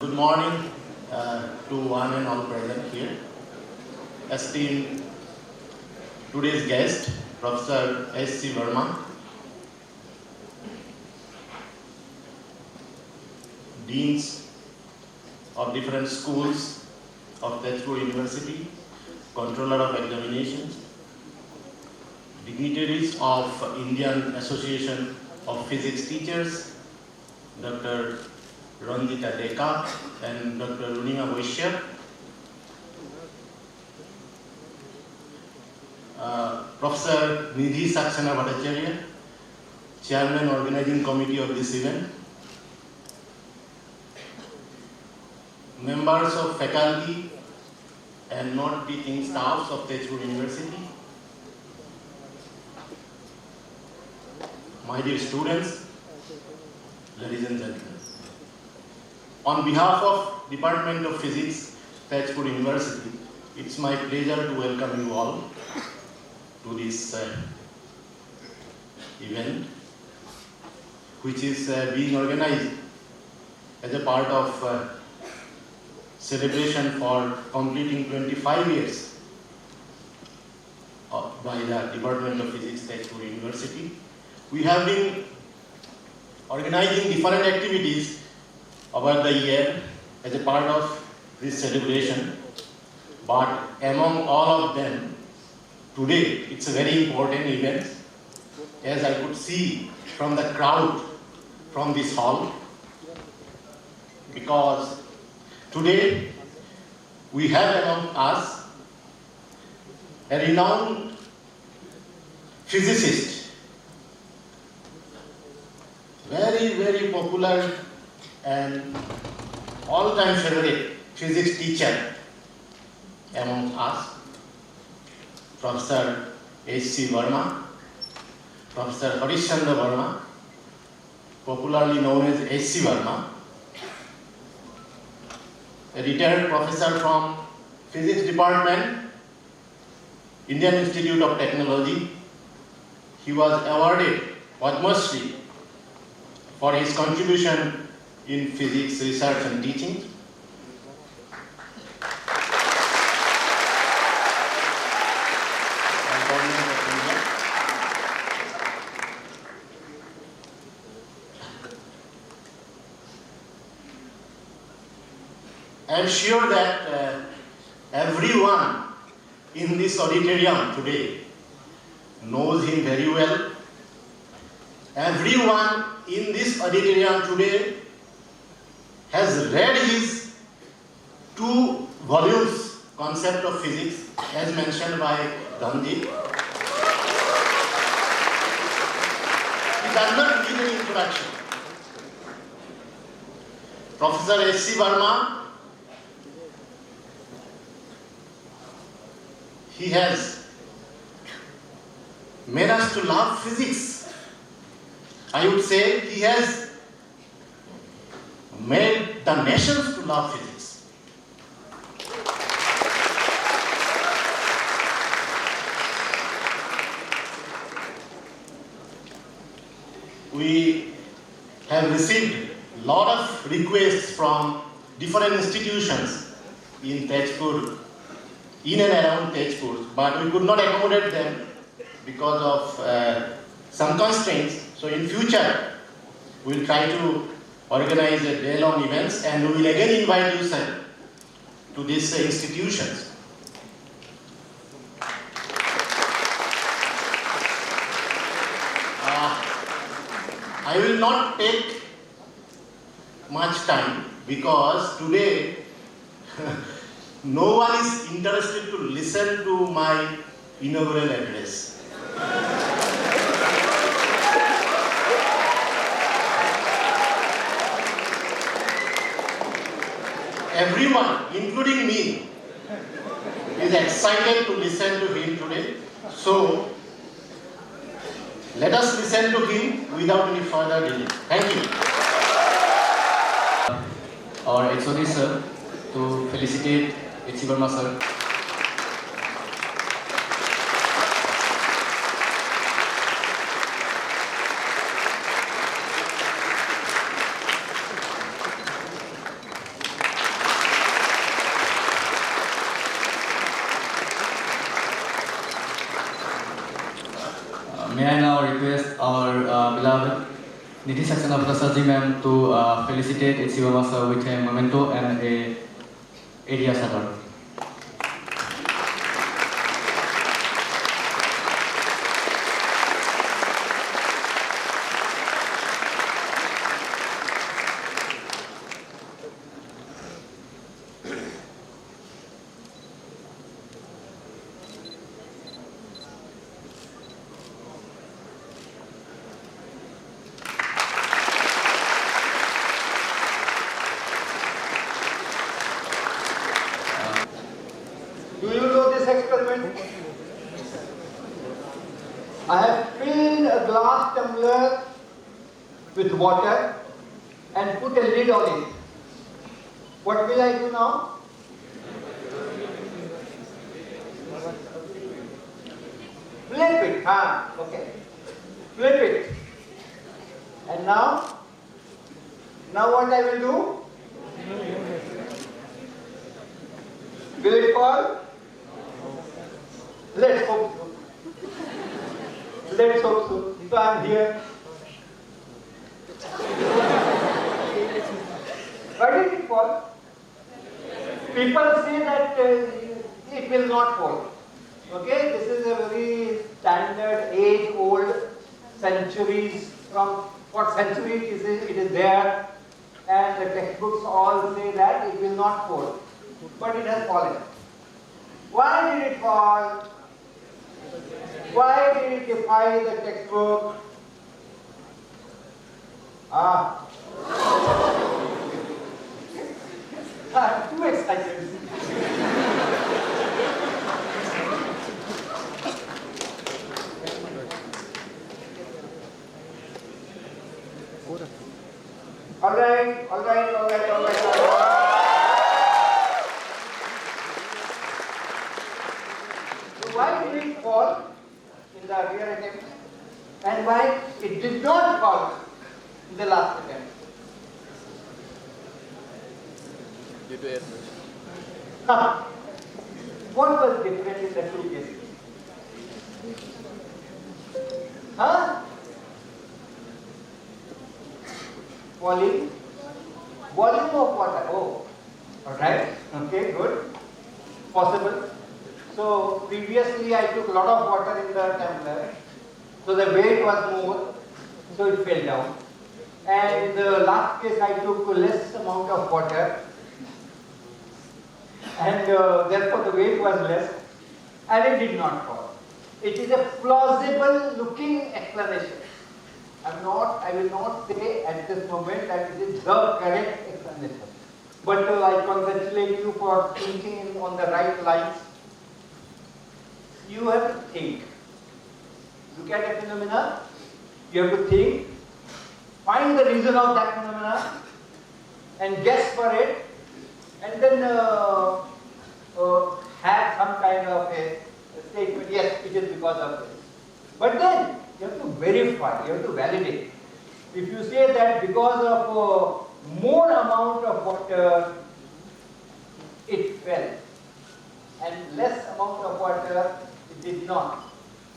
Good morning to one and all present here. Esteemed today's guest, Professor S.C. Verma, Deans of different schools of Tezpur University, Controller of Examinations, dignitaries of Indian Association of Physics Teachers, Dr. Randita Deka and Dr. Runima Vaishya, Professor Nidhi Saxena Bhattacharya, Chairman Organizing Committee of this event, members of faculty and non-teaching staffs of Tezpur University, my dear students, ladies and gentlemen. On behalf of Department of Physics, Tezpur University, it's my pleasure to welcome you all to this event, which is being organized as a part of celebration for completing 25 years by the Department of Physics, Tezpur University. We have been organizing different activities over the year as a part of this celebration, but among all of them, today it's a very important event, as I could see from the crowd from this hall, because today we have among us a renowned physicist, very, very popular and all-time favorite physics teacher among us, Professor H.C. Verma, Professor Harishchandra Verma, popularly known as H.C. Verma, a retired professor from Physics Department, Indian Institute of Technology. He was awarded Padma Shri for his contribution in physics research and teaching. I am sure that everyone in this auditorium today knows him very well. Everyone in this auditorium today has read his 2 volumes, Concept of Physics, as mentioned by Ranjit. He does not need an introduction. Professor S.C. Verma, he has made us to love physics. I would say he has made the nations to love physics. We have received a lot of requests from different institutions in Tezpur, in and around Tezpur, but we could not accommodate them because of some constraints. So in future, we will try to organize a day-long events, and we will again invite you, sir, to these institutions. I will not take much time because today no one is interested to listen to my inaugural address. Everyone, including me, is excited to listen to him today. So, let us listen to him without any further delay. Thank you. Our HOD sir, to felicitate H.C. Verma sir. our beloved Niti Saxena Prasadji ma'am to felicitate H.C. Verma sir with a memento and a area shutter. Do you know this experiment? I have filled a glass tumbler with water and put a lid on it. What will I do now? Flip it. Okay. Flip it. And now what I will do? Will it fall? Let's hope so. Let's hope so. So I'm here. Why did it fall? People say that it will not fall. Okay, this is a very standard, age-old, centuries from what century it is there, and the textbooks all say that it will not fall. But it has fallen. Why did it fall? Why did it defy the textbook? I'm too excited. All right. So why did it fall in the earlier attempt, and why it did not fall in the last attempt? What was different in the two cases? Volume of water. Oh, alright. Okay, good. Possible. So previously I took a lot of water in the tumbler, so the weight was more, so it fell down. And in the last case I took less amount of water, and therefore the weight was less, and it did not fall. It is a plausible looking explanation. I will not say at this moment that it is the correct explanation. But I congratulate you for thinking on the right lines. You have to think. Look at a phenomena, you have to think, find the reason of that phenomena, and guess for it, and then have some kind of a statement, yes, it is because of this. But then, you have to verify, you have to validate. If you say that because of more amount of water, it fell, and less amount of water, it did not.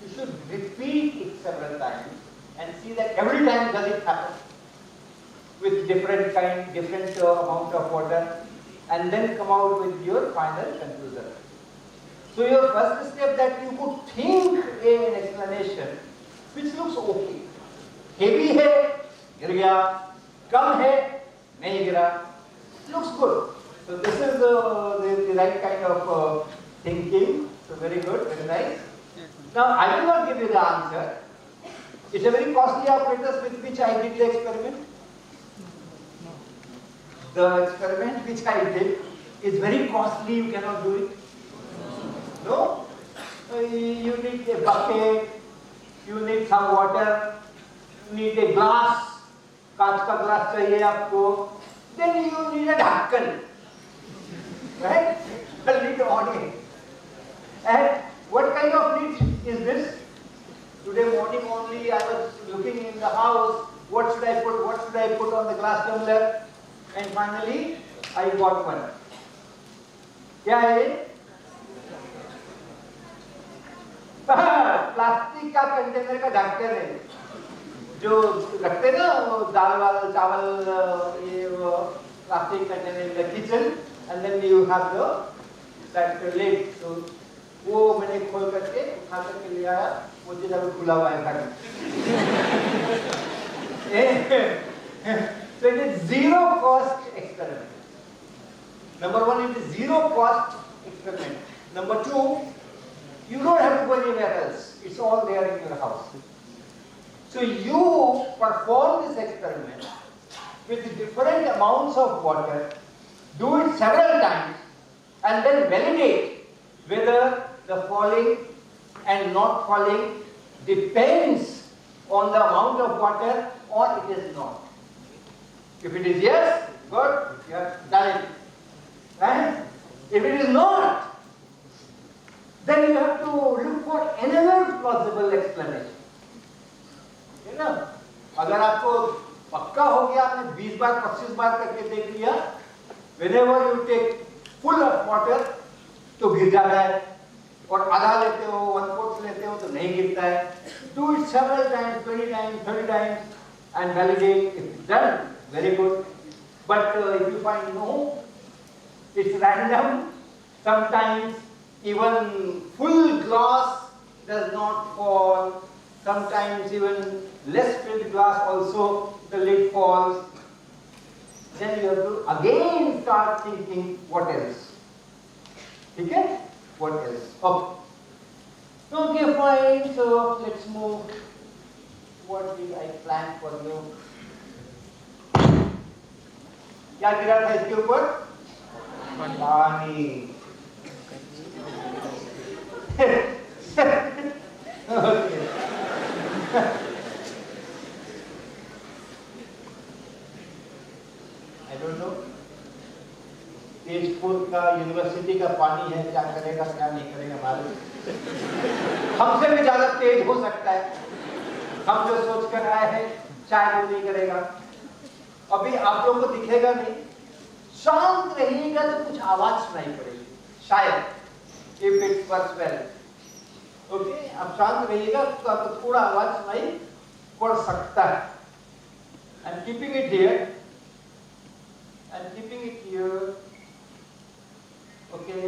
You should repeat it several times and see that every time does it happen with different amount of water, and then come out with your final conclusion. So your first step that you could think an explanation which looks okay. Heavy hai, gir gaya. Kam hai, nahi gira. Looks good. So this is the right kind of thinking. So very good, very nice. Now I will not give you the answer. It's a very costly apparatus with which I did the experiment. The experiment which I did is very costly, you cannot do it. No? You need a bucket, you need some water, you need a glass, कांच का glass चाहिए आपको, then you need a ढक्कन, right? A lid on it. And what kind of lid is this? Today morning only I was looking in the house, what should I put on the glass tumbler, and finally I got one. क्या है ये? Plastic का container का ढक्कन है. जो रखते ना वो दाल वाल चावल ये वो plastic container in the kitchen and then you have that lid. So वो मैंने खोल करके उठा करके ले आया, वो चीज़ अभी खुला हुआ है घर में. So it is zero cost experiment. Number one, it is zero cost experiment. Number two, you don't have to go anywhere else. It's all there in your house. So you perform this experiment with different amounts of water, do it several times, and then validate whether the falling and not falling depends on the amount of water or it is not. If it is yes, good, you have done it. And if it is not, then you have to look for another plausible explanation. है ना? अगर आपको पक्का हो गया, आपने 20 बार 25 बार करके देख लिया, whenever you take full of water तो गिर जाता है, और आधा लेते हो 1/4 लेते हो तो नहीं गिरता है. Do it several times, 20 times, 30 times and validate. If it's done, very good. But if you find no, it's random. Sometimes even full glass does not fall. Sometimes even less filled glass also the lid falls. Then you have to again start thinking what else. Okay? What else? Okay, fine. So let's move. What did I plan for you? क्या गिरा था इसके ऊपर? पानी. Okay. I don't know. Tezpur का university का पानी है, क्या करेगा क्या नहीं करेगा मालूम. हमसे भी ज्यादा तेज हो सकता है. हम जो सोच कर आए हैं शायद वो नहीं करेगा. अभी आप लोगों को दिखेगा नहीं, शांत रहिएगा तो कुछ आवाज सुनाई पड़ेगी शायद. If it works well. Okay, आप शांत रहिएगा तो आपको थोड़ा आवाज सुनाई पड़ सकता है. I'm keeping it here. I'm keeping it here. Okay.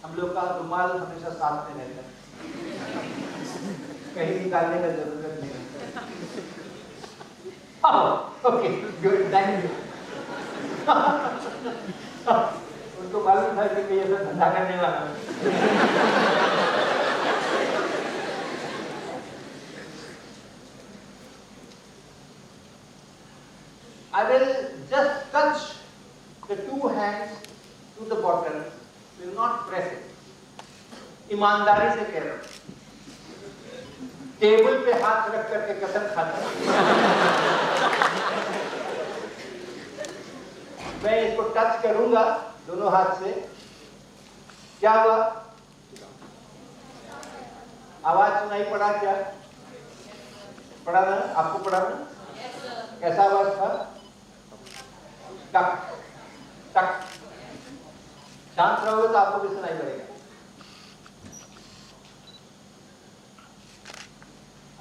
हम लोग का रुमाल हमेशा साथ में रहता है, कहीं निकालने का जरूरत नहीं है. Okay, good, thank you. उनको मालूम था कि ये सब धंधा करने वाला है. I will just touch the two hands to the bottle, will not press it. ईमानदारी से कह रहा हूं. टेबल पे हाथ रख करके कसम खाता हूं. मैं इसको टच करूंगा दोनों हाथ से. क्या हुआ? आवाज सुनाई पड़ा क्या? पड़ा ना? आपको पड़ा ना? कैसा आवाज था? टक टक. शांत रहोगे तो आपको भी सुनाई पड़ेगा.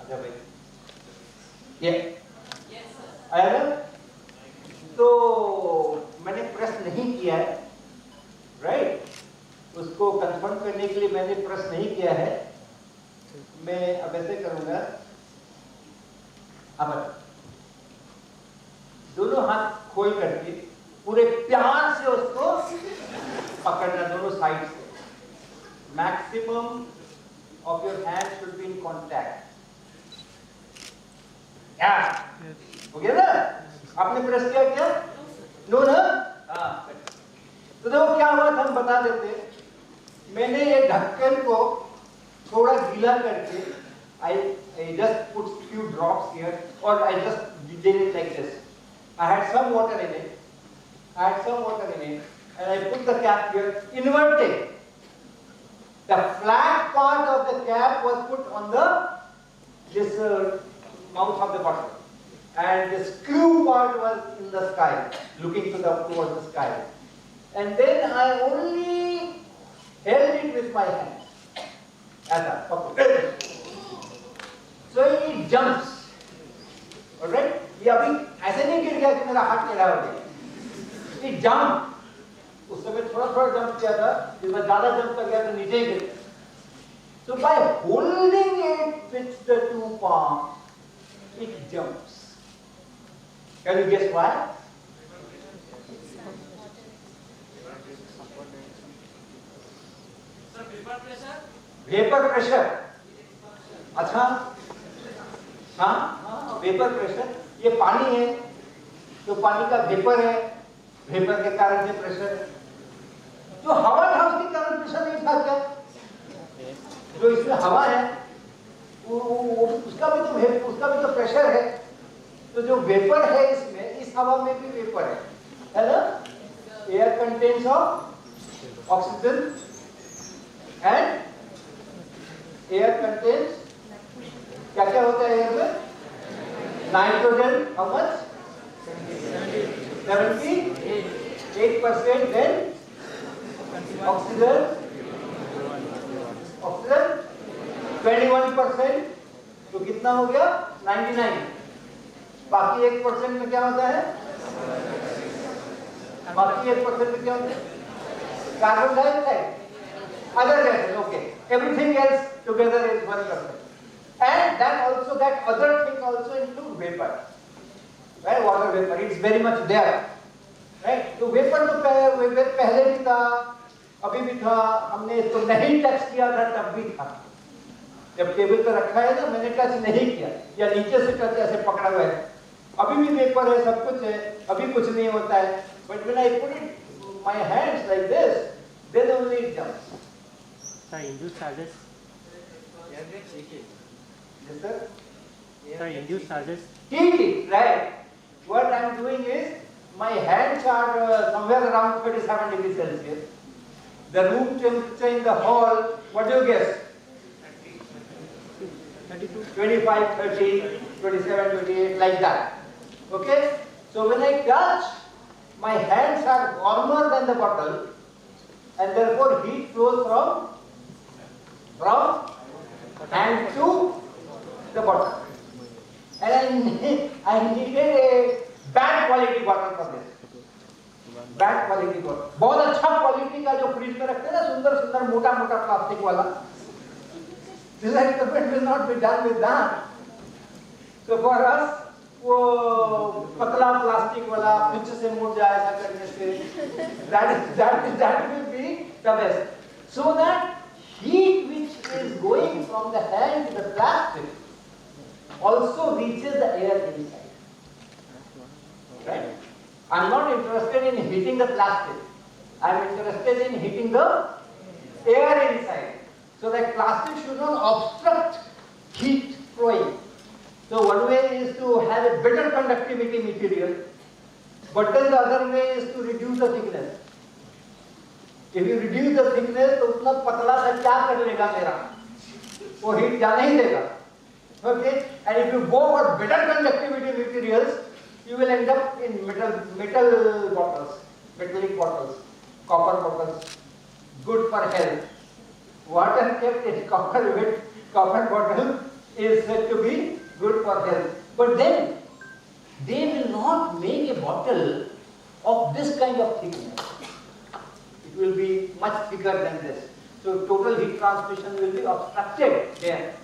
अच्छा भाई, ये आया ना? तो मैंने प्रेस नहीं किया है, राइट? उसको कंफर्म करने के लिए मैंने प्रेस नहीं किया है. मैं अब ऐसे करूंगा. अब दोनों हाथ खोल करके पूरे प्यार से उसको पकड़ना दोनों साइड से. Maximum of your hand should be in contact. हो गया ना? आपने प्रेस किया क्या? नो ना? हाँ. तो देखो क्या हुआ था, हम बता देते. मैंने ये ढक्कन को थोड़ा गीला करके I just put few drops here, or I just did it like this. I had some water in it. And I put the cap here, inverted. The flat part of the cap was put on this mouth of the bottle, and the screw part was in the sky, looking towards the sky. And then I only held it with my hand. it jumps. Alright? ये अभी ऐसे नहीं गिर गया कि मेरा हाथ टेढ़ा हो गया. It jumped. उस समय थोड़ा जंप किया था, जब ज्यादा जंप कर गया तो नीचे ही गिर गया. So by holding it with the two palms, it jumps. Can you guess why? Vapor pressure. अच्छा, हाँ, वेपर प्रेशर. ये पानी है, तो पानी का वेपर है, वेपर के कारण से प्रेशर. जो हवा था उसके कारण प्रेशर नहीं था क्या? जो इसमें हवा है, उसका भी तो प्रेशर है. तो जो वेपर है इसमें, इस हवा में भी वेपर है ना? Air contains of oxygen and air contains क्या क्या होता है एयर में? Nitrogen, how much? 78%. then oxygen 21%. तो कितना हो गया? 99. बाकी 1% में क्या होता है? बाकी 1% में क्या होता है? Carbon dioxide. Other gases, okay. Everything else together is 1%. And that other thing also includes vapor. Right? Water vapor. It's very much there. Right? तो वेपर तो पहले भी था, अभी भी था. हमने इसको नहीं टच किया था तब भी था. जब टेबल पर रखा है ना, मैंने टच नहीं किया या नीचे से टच ऐसे पकड़ा हुआ है. अभी भी वेपर है, सब कुछ है, अभी कुछ नहीं होता है. But when I put it my hands like this, then only it jumps. Sir, induced charges. Yes, sir. Sir, induced charges. Heat, right? What I am doing is my hands are somewhere around 37 degrees Celsius. The room temperature in the hall, what do you guess? 25, 30, 27, 28, like that. Okay? So when I touch, my hands are warmer than the bottle, and therefore heat flows from hand to the bottle. And I needed a bad quality bottle for this. Bad quality bottle. बहुत अच्छा quality का जो fridge में रखते हैं ना, सुंदर सुंदर मोटा मोटा प्लास्टिक वाला. This experiment will not be done with that. So for us, वो पतला प्लास्टिक वाला कुछ से मुड़ जाए ऐसा करने से, that will be the best. So that heat which is going from the hand to the plastic also reaches the air inside. Right? I am not interested in heating the plastic. I am interested in heating the air inside. So that plastic should not obstruct heat flowing. So one way is to have a better conductivity material, but then the other way is to reduce the thickness. If you reduce the thickness, तो उतना पतला सा क्या कर लेगा मेरा? वो heat जाने ही देगा. Okay? And if you go for better conductivity materials, you will end up in metal bottles, metallic bottles, copper bottles, good for health. Water kept in copper bottle is said to be good for health. But then, they will not make a bottle of this kind of thickness. It will be much thicker than this. So total heat transmission will be obstructed there.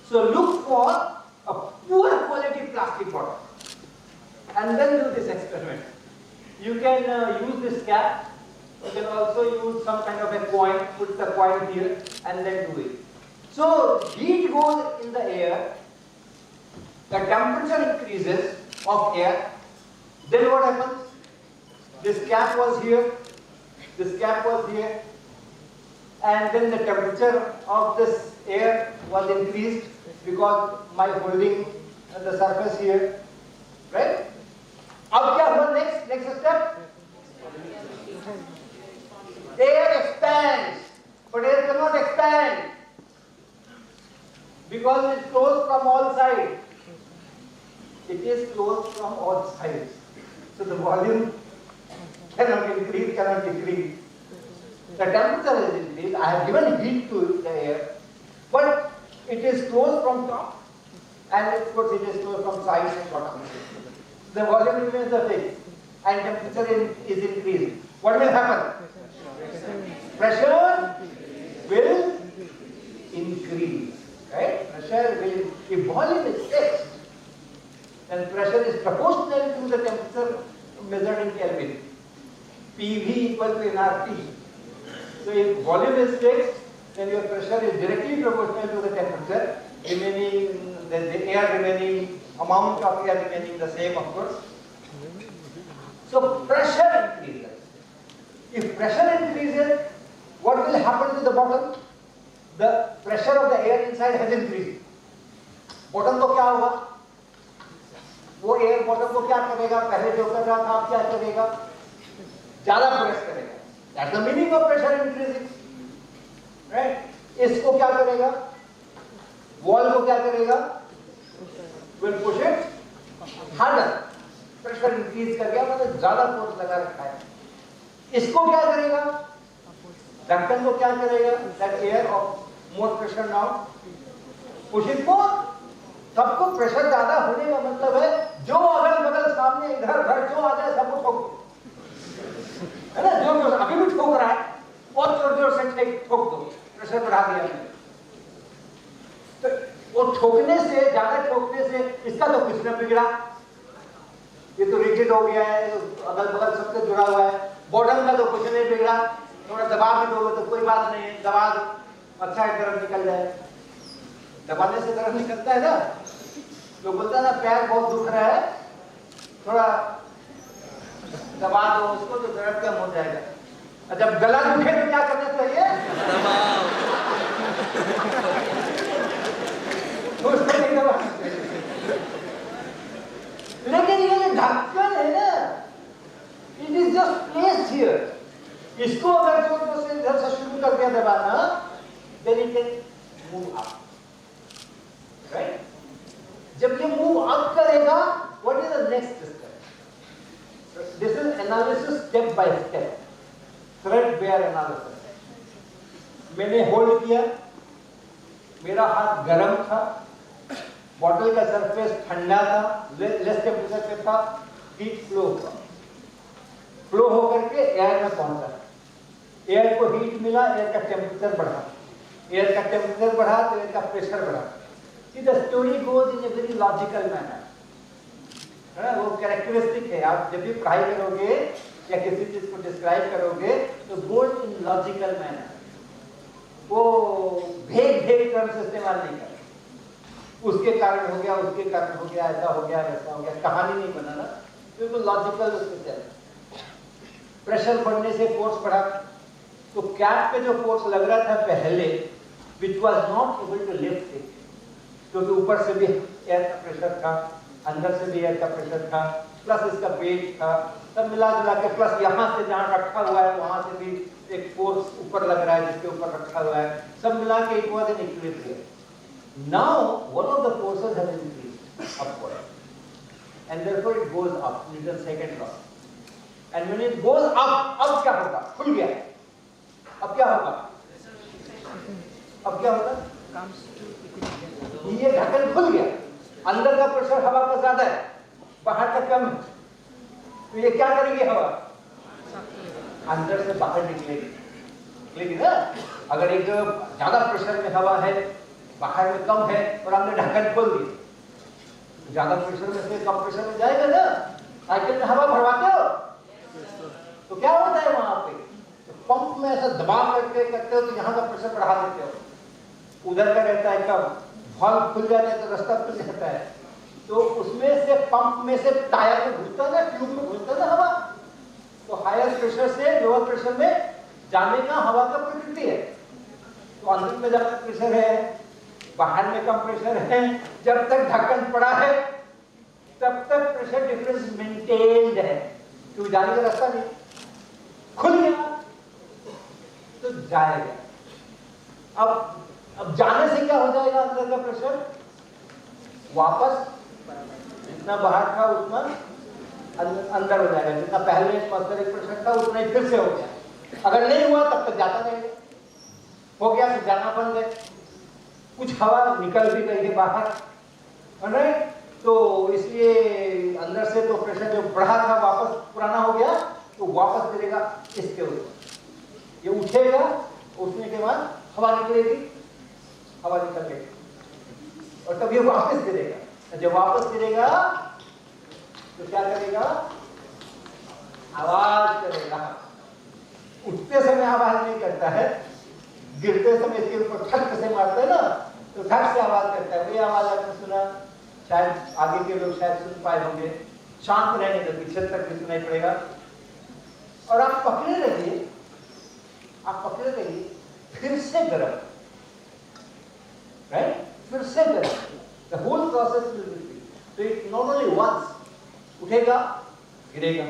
So look for a poor quality plastic bottle and then do this experiment. You can use this cap. You can also use some kind of a coin, put the coin here and then do it. So heat goes in the air, the temperature increases of air, then what happens? This cap was here, this cap was here, and then the temperature of this air was increased because my holding the surface here, right? अब क्या हुआ next step? Air expands, but air cannot expand because it flows from all sides. It is closed from all sides. So the volume cannot increase, cannot decrease. The temperature is increased. I have given heat to the air, but it is closed from top and it puts it is from sides and bottom. The volume remains the same and temperature is increasing. What will happen? Pressure will increase, right? Pressure will, if volume is fixed, then pressure is proportional to the temperature measured in Kelvin. PV equal to nRT. So if volume is fixed, then your pressure is directly proportional to the temperature remaining, the air remaining, amount of air remaining the same, of course. So pressure increases. If pressure increases, what will happen to the bottom? The pressure of the air inside has increased. Bottom को क्या होगा? वो air bottom को क्या करेगा? पहले जो कर रहा था अब क्या करेगा? ज़्यादा press करेगा. That's the meaning of pressure increasing, right? इसको क्या करेगा? Wall को क्या करेगा? Will push it harder. Pressure increase कर गया मतलब ज़्यादा force लगा रखा है. इसको क्या करेगा? ढक्कन को क्या करेगा? That air of more pressure now push it more. सबको प्रेशर ज्यादा होने का मतलब है जो अगल बगल सामने इधर उधर जो आ जाए सबको ठोक दो, है ना? जो अभी भी ठोक रहा है और जोर जोर से ठोक दो, प्रेशर बढ़ा दिया मैंने. तो वो ठोकने से, ज्यादा ठोकने से इसका तो कुछ न बिगड़ा, ये तो रिजिड हो गया है, अगल बगल सबसे जुड़ा हुआ है. बॉटम का तो कुछ नहीं बिगड़ा, थोड़ा दबा भी दोगे तो कोई बात नहीं है, दबा दो, अच्छा है, गर्म निकल जाए. दबाने से गर्म निकलता है ना. जो बोलता है ना पैर बहुत दुख रहा है, थोड़ा दबा दो उसको तो दर्द कम हो जाएगा. और जब गला दुखे तो क्या करना चाहिए? उसको नहीं दबाना चाहिए. लेकिन ये ढक्कन है ना, it is just placed here. इसको अगर जोर से इधर से शुरू कर दिया दबाना, then it can move up, right? जब ये move up करेगा, what is the next step? This is analysis step by step, threadbare analysis. मैंने होल्ड किया, मेरा हाथ गर्म था, बॉटल का सरफेस ठंडा था, लेस टेम्परेचर पे था, हीट फ्लो हुआ, फ्लो होकर के एयर में पहुंचा. एयर को हीट मिला, एयर का टेम्परेचर बढ़ा, एयर का टेम्परेचर बढ़ा तो एयर का प्रेशर बढ़ा. See, the story goes in a very logical manner. है ना? वो कैरेक्टरिस्टिक है. आप जब भी पढ़ाई करोगे या किसी चीज को डिस्क्राइब करोगे तो goes in logical manner. वो भेद टर्म से इस्तेमाल नहीं कर. उसके कारण हो गया, उसके कारण हो गया, ऐसा हो गया, वैसा हो गया, कहानी नहीं बनाना. बिल्कुल लॉजिकल उसके चल. प्रेशर बढ़ने से फोर्स बढ़ा, तो कैप पे जो फोर्स लग रहा था पहले, which was not able to lift it, क्योंकि ऊपर से भी एयर का प्रेशर था, अंदर से भी एयर का प्रेशर था, प्लस इसका वेट था, सब मिला जुला के, प्लस यहाँ से जहाँ रखा हुआ है वहाँ से भी एक फोर्स ऊपर लग रहा है जिसके ऊपर रखा हुआ है, सब मिला के it was an equilibrium. Now one of the forces have increased upward and therefore it goes up. Newton second law. And when it goes up, अब क्या होगा? खुल गया. अब क्या होगा? अब क्या होगा? ये ढक्कन खुल गया, अंदर का प्रेशर हवा का ज्यादा है, बाहर का कम है, तो ये क्या करेगी? हवा अंदर से बाहर निकलेगी ना. अगर एक ज्यादा प्रेशर में हवा है, बाहर में कम है और हमने ढक्कन खोल दिया, ज्यादा प्रेशर में से कम प्रेशर में जाएगा ना. साइकिल में हवा भरवाते हो तो क्या होता है वहां पे? पंप में ऐसा दबाव करते हो तो यहाँ का प्रेशर बढ़ा देते हो, उधर का रहता है कम, वाल्व खुल जाता है तो रास्ता खुल जाता है, तो उसमें से पंप में से टायर में घुसता है ना, ट्यूब में घुसता है ना हवा, तो हायर प्रेशर से लोअर प्रेशर में जाने का हवा का प्रकृति है. तो अंदर में ज्यादा प्रेशर है, बाहर में कम प्रेशर है. जब तक ढक्कन पड़ा है तब तक प्रेशर डिफरेंस मेंटेन्ड है, क्यों? जाने का रास्ता नहीं. खुल गया तो जाएगा. अब जाने से क्या हो जाएगा? अंदर का प्रेशर वापस जितना बाहर था उतना अंदर हो जाएगा, जितना पहले एटमॉस्फेरिक प्रेशर था उतना ही फिर से हो गया. अगर नहीं हुआ तब तक जाता रहेगा, हो गया तो जाना बंद है. कुछ हवा निकल भी गई है बाहर, ऑलराइट, तो इसलिए अंदर से तो प्रेशर जो बढ़ा था वापस पुराना हो गया, तो वापस गिरेगा इसके ऊपर। ये उठेगा, उठने के बाद हवा निकलेगी, हवा निकल गई और तब ये वापस गिरेगा। जब वापस गिरेगा तो क्या करेगा? आवाज करेगा। उठते समय आवाज नहीं करता है, गिरते समय इसके ऊपर ठक से मारते हैं ना, तो ठक से आवाज करता है। वही आवाज आपने सुना, शायद आगे के लोग शायद सुन पाए होंगे। शांत रहेंगे तो पीछे तक भी सुनाई पड़ेगा। और आप पकड़े रहिए, आप पकड़े रहिए, फिर से गरम, राइट, फिर से गरम। The whole process will repeat. तो इट नॉट ओनली वंस, उठेगा गिरेगा,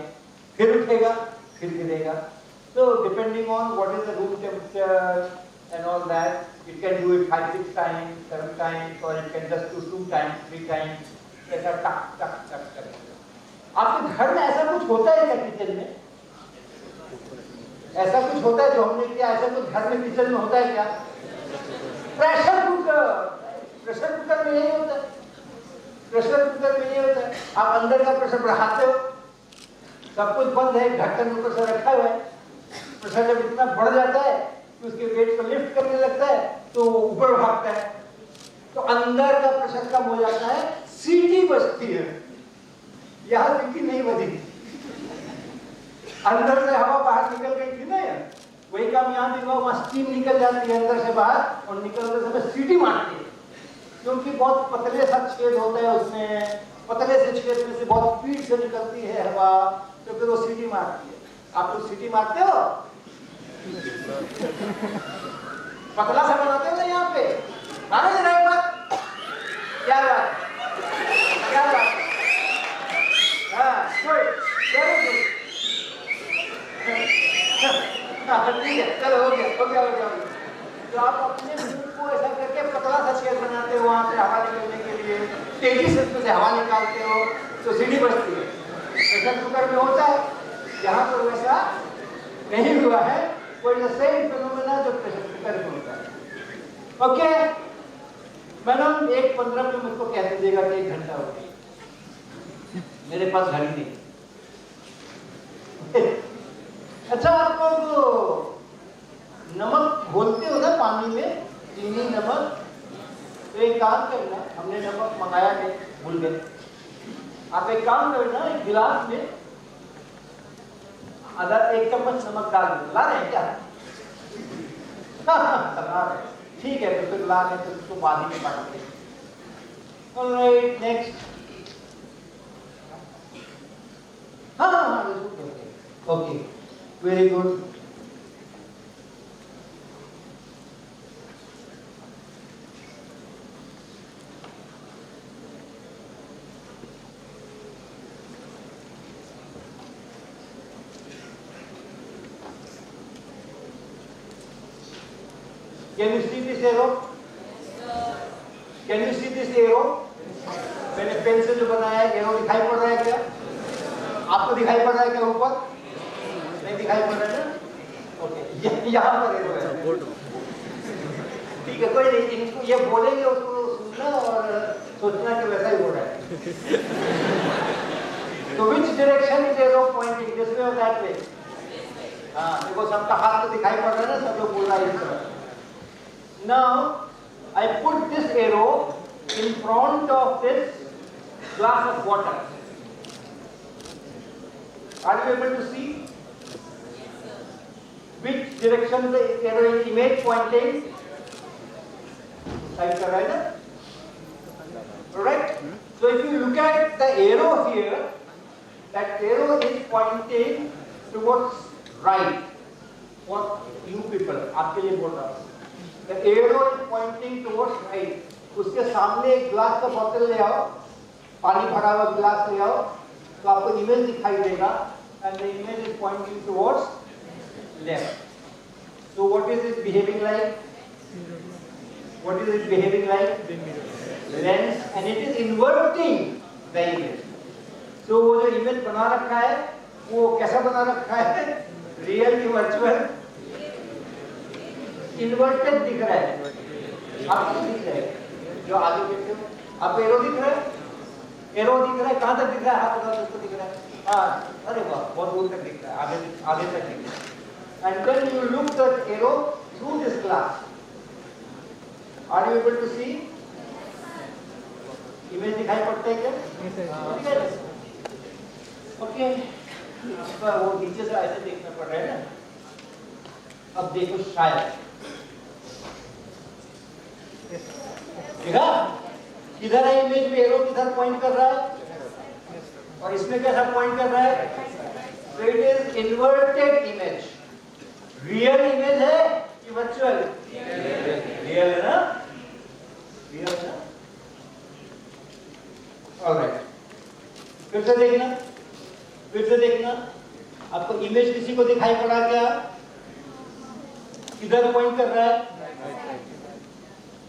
फिर उठेगा फिर गिरेगा। So depending on what is the room temperature and all that, it can do it 5, 6 times, 7 times, or it can just do 2 times, 3 times. ऐसा टक टक टक टक। आपके घर में ऐसा कुछ होता है क्या किचन में? ऐसा कुछ होता है जो हमने किया, ऐसा कुछ घर में किचन में होता है क्या? प्रेशर कुकर में यही होता है। प्रेशर कुकर में यही होता है। आप अंदर का प्रेशर बढ़ाते हो, सब कुछ बंद है, ढक्कन ऊपर से रखा हुआ है, प्रेशर जब इतना बढ़ जाता है कि उसके वेट को लिफ्ट करने लगता है तो ऊपर भागता है, तो अंदर का प्रेशर कम हो जाता है, सीटी बजती है। यहां सीटी नहीं बजी, अंदर से हवा बाहर निकल गई थी ना यार, वही काम यहां दिखा, वहां स्टीम निकल जाती है अंदर से बाहर और निकलते समय सीटी मारती है, क्योंकि बहुत पतले सा छेद होता है उसमें, पतले से छेद में से बहुत स्पीड से निकलती है हवा, तो फिर वो सीटी मारती है। आप लोग सीटी मारते हो? पतला सा बनाते हो ना यहाँ पे, मानो जरा एक बात, क्या बात, क्या बात, हाँ गुड, वेरी गुड, ठीक है, चलो हो गया। तो आप अपने मुंह को ऐसा करके पतला सा छेद बनाते हो, वहां से हवा निकलने के लिए तेजी से उसमें से हवा निकालते हो, तो सीटी बजती है। प्रेशर कुकर में होता है, यहाँ पर वैसा नहीं हुआ है, कोई सेम फिनोमेना जो प्रेशर कुकर में होता है। ओके मैडम, 1:15 में मुझको कह दीजिएगा कि 1 घंटा हो गया, मेरे पास घड़ी नहीं। अच्छा, आप लोग नमक घोलते हो ना पानी में, चीनी नमक, तो एक काम करना, हमने नमक मंगाया नहीं, भूल गए, आप एक काम करना, एक गिलास में आधा 1 चम्मच नमक डाल दो। ला रहे हैं क्या? ला रहे, ठीक है, तो फिर ला रहे तो उसको बाद में बांटते हैं। Alright, next. हाँ, okay, very good. Can you see this arrow? Can you see this arrow? मैंने पेन से जो बनाया है, एरो दिखाई पड़ रहा है क्या? आपको दिखाई पड़ रहा है क्या ऊपर? नहीं दिखाई पड़ रहा है ना? ओके, यहाँ पर एरो है। ठीक है, कोई नहीं, इनको ये बोलेंगे उसको सुनना और सोचना कि वैसा ही हो रहा है। तो which direction is arrow pointing? This way or that way? हाँ, देखो सबका हाथ तो दिखाई पड़ रहा है ना, सब लोग बोल रहा है इस तरह। Now I put this arrow in front of this glass of water. Are you able to see which direction the arrow image pointing? Right, right? Alright? So if you look at the arrow here, that arrow is pointing towards right. For you people, आपके लिए बोल रहा हूँ। The arrow is pointing towards right. उसके सामने एक glass का बोतल ले आओ, पानी भरा हुआ ग्लास ले आओ, तो आपको इमेज दिखाई देगा, and the image is pointing towards left. So what is it behaving like? What is it behaving like? Lens, and it is inverting the image. So वो जो image बना रखा है, वो कैसा बना रखा है? Real की virtual इन्वर्टेड दिख रहा है, आपको दिख रहा है, जो आगे बैठे हो आपको एरो दिख रहा है? एरो दिख रहा है, कहां तक दिख रहा है? हाथ उधर उसको दिख रहा है। हाँ, अरे वाह, बहुत दूर तक दिख रहा है, आगे तक दिख रहा है। And then you look that arrow through this glass. Are you able to see? Image दिखाई पड़ता है क्या? ओके, वो नीचे से ऐसे देखना पड़ रहा है ना। अब देखो शायद देखा किधर है इमेज में एरो किधर पॉइंट कर रहा है और इसमें कैसा पॉइंट कर रहा है? So it is inverted image. Real image है कि वर्चुअल? रियल है ना? रियल है ना? ऑलराइट, फिर से देखना आपको इमेज किसी को दिखाई पड़ा क्या? किधर पॉइंट कर रहा है?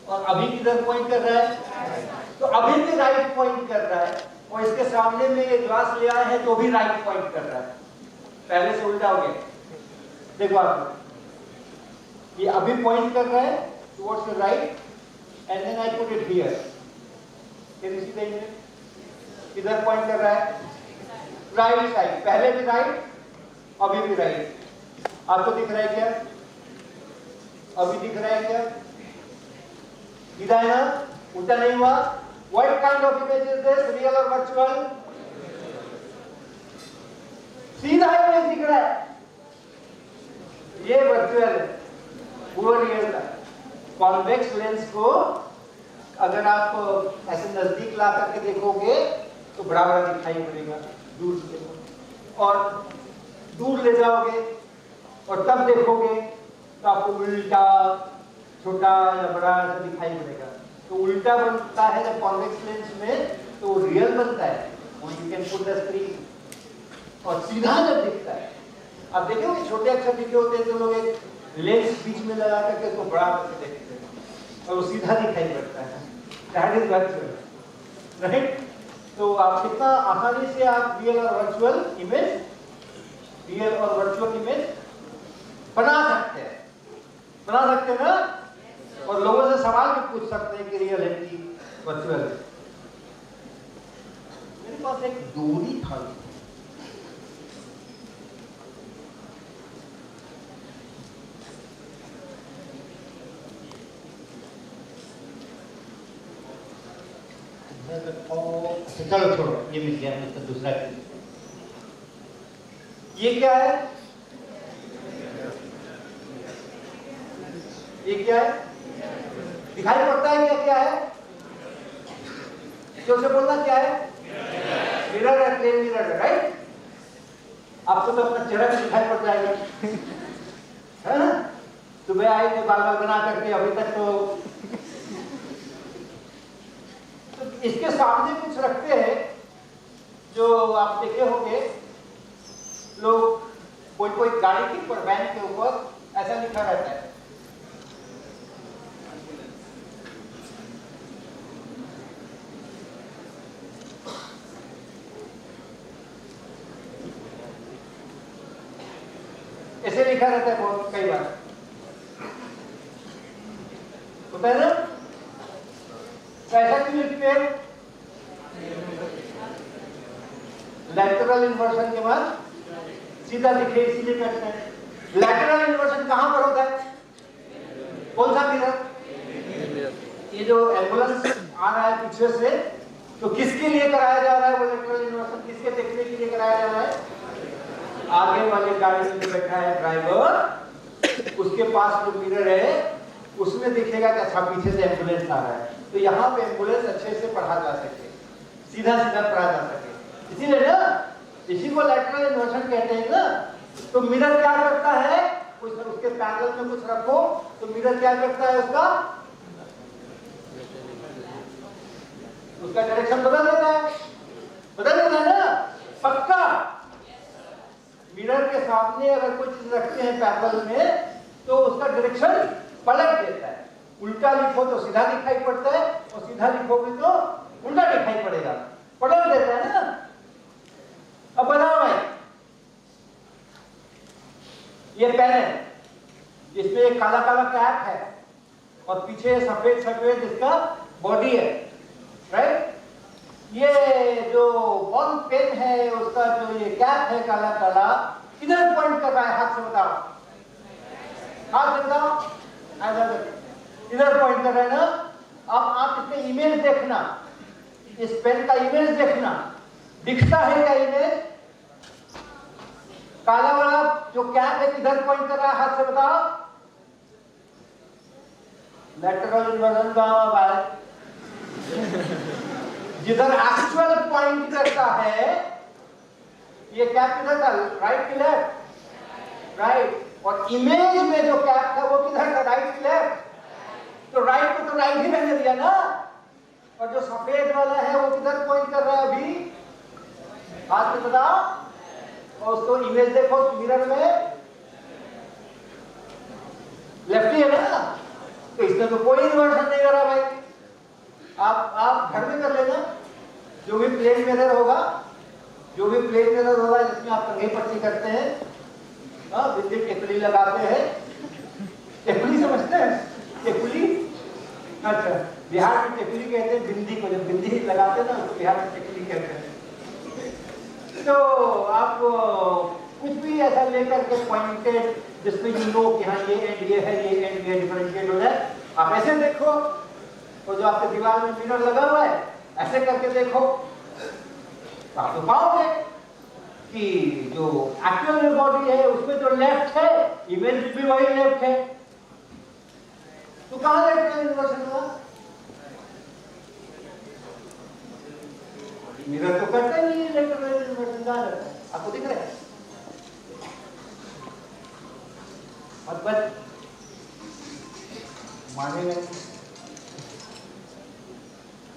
और अभी किधर पॉइंट कर रहा है? तो अभी भी राइट पॉइंट कर रहा है और इसके सामने में एक ग्लास ले आए हैं तो भी राइट पॉइंट कर रहा है। पहले से उल्टा हो गया। देखो आप, ये अभी पॉइंट कर रहा है towards the right and then I put it here. Can you see the image? किधर पॉइंट कर रहा है? Right side. पहले भी राइट, अभी भी राइट। आपको दिख रहा है क्या? अभी दिख रहा है क्या? सीधा है ना? उल्टा नहीं हुआ? What kind of image is this? Real or virtual? सीधा इमेज दिख रहा है, ये वर्चुअल है, वो रियल है। कॉन्वेक्स लेंस को अगर आप ऐसे नजदीक ला करके देखोगे तो बड़ा बड़ा दिखाई पड़ेगा दूर से, और दूर ले जाओगे और तब देखोगे तो आपको उल्टा छोटा या बड़ा ऐसा दिखाई पड़ेगा। तो उल्टा बनता है जब कॉन्वेक्स लेंस में, तो वो रियल बनता है, वो you can put the screen. और सीधा जब दिखता है, आप देखोगे छोटे अक्षर दिखे होते हैं तो लोग एक लेंस बीच में लगा करके उसको बड़ा करके देखते हैं और वो सीधा दिखाई पड़ता है। That is virtual, right? तो आप कितना आसानी से आप रियल और वर्चुअल इमेज बना सकते हैं ना? और लोगों से सवाल भी पूछ सकते हैं कि रियल है कि वर्चुअल है। मेरे पास एक डोरी था, चलो छोड़ो, ये मिल गया मुझे दूसरा। ये क्या है? ये क्या है? दिखाई पड़ता है क्या? क्या है? जोर से बोलना, क्या है? मिरर है, प्लेन मिरर है, राइट? आपको तो अपना चेहरा भी दिखाई पड़ जाएगा, है ना? सुबह आए थे बाल बना करके, अभी तक तो इसके सामने कुछ रखते हैं जो आप देखे होंगे, लोग कोई गाड़ी के ऊपर, वैन के ऊपर ऐसा लिखा रहता है, ऐसे लिखा रहता है बहुत कई बार, होता है ना? तो ऐसा क्यों लिखते हैं? लैटरल इन्वर्जन के बाद सीधा दिखे इसीलिए करते हैं। लैटरल इन्वर्जन कहां पर होता है? कौन सा मिरर? ये जो एम्बुलेंस आ रहा है पीछे से, तो किसके लिए कराया जा रहा है वो लैटरल इन्वर्जन? किसके देखने के लिए कराया जा रहा है? आगे वाले गाड़ी में बैठा है ड्राइवर, उसके पास जो मिरर है उसमें दिखेगा कि अच्छा पीछे से एम्बुलेंस आ रहा है, तो यहाँ पे एम्बुलेंस अच्छे से पढ़ा जा सके, सीधा पढ़ा जा सके। इसीलिए ना, इसी को लैटरल इन्वर्जन कहते हैं ना। तो मिरर क्या करता है? उसके पैरेलल में कुछ रखो तो मिरर क्या करता है? उसका डायरेक्शन बदल देता है ना, पक्का। मिरर के सामने अगर कोई चीज रखते हैं पैरेलल में तो उसका डायरेक्शन पलट देता है। उल्टा लिखो तो सीधा दिखाई पड़ता है और सीधा लिखोगे तो उल्टा दिखाई पड़ेगा, पलट देता है ना। अब बनाओ भाई, ये पेन है जिसमें एक काला कैप है और पीछे सफेद इसका बॉडी है, राइट? ये जो बॉल पेन है उसका जो ये कैप है काला काला, इधर पॉइंट कर रहा है, हाथ से बताओ, हाथ से बताओ, इधर पॉइंट कर रहा है ना। अब आप इसमें इमेज देखना, इस पेन का इमेज देखना, दिखता है क्या इमेज? काला वाला जो कैप है किधर पॉइंट कर रहा है, हाथ से बताओ। लेटरल इन्वर्जन का बात, जिधर एक्चुअल पॉइंट करता है, ये कैप किधर था, राइट की लेफ्ट? राइट। और इमेज में जो कैप था वो किधर था, राइट की लेफ्ट? तो राइट को तो राइट ही रहने दिया ना। और जो सफेद वाला है वो किधर पॉइंट कर रहा है अभी, हाथ में बताओ। और उसको इमेज देखो मिरर में, लेफ्ट ही है ना, तो इसमें तो कोई इन्वर्जन नहीं करा भाई। आप घर में कर लेना, जो भी प्लेन मिरर होगा, जो भी प्लेन मिरर होगा जिसमें आप कंघी पट्टी करते हैं, बिंदी टिकली लगाते हैं, टिकली समझते हैं, टिकली, अच्छा बिहार में टिकली कहते हैं बिंदी को, जब बिंदी लगाते हैं ना उसको बिहार में टिकली कहते हैं। तो आप कुछ भी ऐसा लेकर के पॉइंटेड जिसमें यू नो कि हाँ ये एंड ये है, ये एंड ये डिफरेंशिएट हो जाए, आप ऐसे देखो। तो जो आपके दीवार में मिरर लगा हुआ है, ऐसे करके देखो, तो आप तो पाओगे कि जो एक्चुअल बॉडी है उसमें जो लेफ्ट है, इमेज भी वही लेफ्ट है। तो कहां लेफ्ट का इन्वर्जन हुआ? मिरर तो करता ही नहीं, लेफ्ट इन्वर्जन कहां रहता है, आपको दिख रहा है? मतलब मानेगा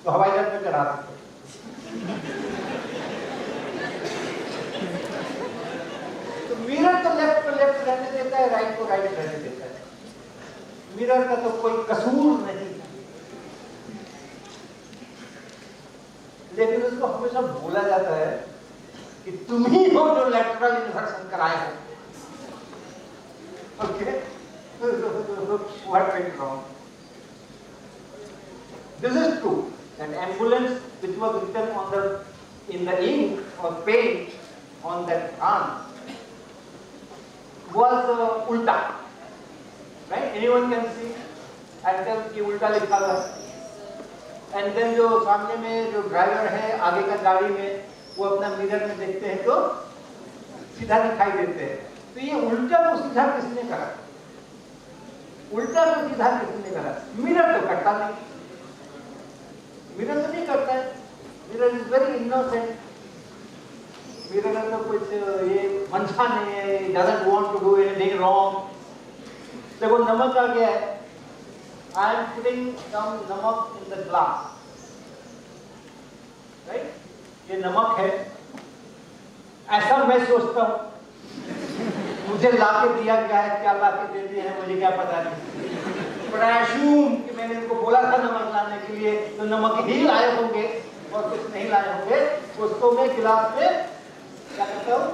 तो हवाई जहाज में चढ़ा सकते। तो मिरर तो लेफ्ट को लेफ्ट रहने देता है, राइट को राइट रहने देता है। मिरर का तो कोई कसूर नहीं, लेकिन उसको हमेशा बोला जाता है कि तुम ही हो जो लेटरल इन्वर्सन कराए हो। Okay? What went wrong? This is true. That ambulance which was written in the ink or paint on that arm was ulta. Right? Anyone can see? And then ये उल्टा लिखा हुआ है। And then जो सामने में जो ड्राइवर है आगे का गाड़ी में, वो अपना मिरर में देखते हैं तो सीधा दिखाई देते हैं। तो ये उल्टा को सीधा किसने करा? उल्टा को सीधा किसने करा? मिरर तो करता नहीं, मिरर तो नहीं करता है। Mirror is very innocent, mirror तो कुछ ये मनसा नहीं है, doesn't want to do anything wrong. देखो नमक आ गया है, आई एम पुटिंग सम नमक इन द ग्लास, राइट? ये नमक है, ऐसा मैं सोचता हूं, मुझे लाके दिया गया है, क्या लाके दे दिए हैं मुझे क्या पता नहीं, पर आई अश्यूम कि मैंने इनको बोला था नमक लाने के लिए, तो नमक ही लाए होंगे और कुछ नहीं लाए होंगे। उसको मैं गिलास में क्या करता हूँ,